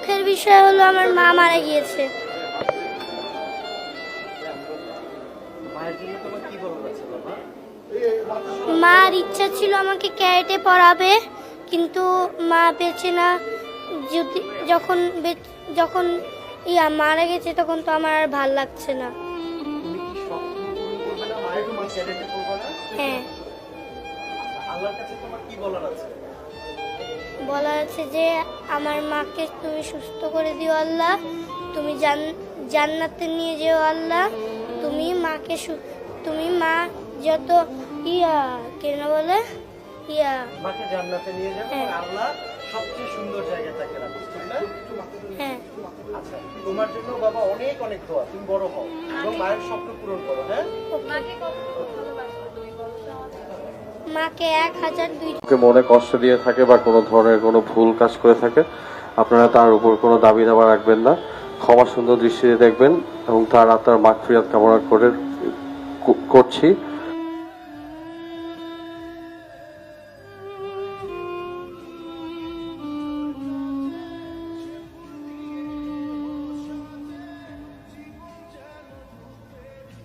দুঃখের বিষয় হলো আমার মা মারা গিয়েছে। মার ইচ্ছা ছিল আমাকে ক্যারেটে পড়াবে, কিন্তু মা বেঁচে না। যদি যখন যখন মারা গেছে তখন তো আমার আর ভাল লাগছে না। হ্যাঁ, বলার আছে যে আমার মাকে তুমি সুস্থ করে দিও আল্লাহ, তুমি জান্নাতে নিয়ে যেও আল্লাহ, তুমি মাকে তুমি মা যত কেন বলে মাকে জান্নাতে নিয়ে যাও, আল্লাহ সবচেয়ে সুন্দর জায়গাটাকে রাখো, ঠিক না? হ্যাঁ। আচ্ছা, তোমার জন্য বাবা অনেক অনেক দোয়া, তুমি বড় হও এবং মায়ের স্বপ্ন পূরণ করো। হ্যাঁ, মাকে 1002 মনে কষ্ট দিয়ে থাকে বা কোনো ধরনের কোনো ভুল কাজ করে থাকে, আপনারা তার উপর কোনো দাবি দাবা রাখবেন না, ক্ষমা সুন্দর দৃষ্টিতে দেখবেন এবং তার আত্মার মাগফিরাত কামনা করছি।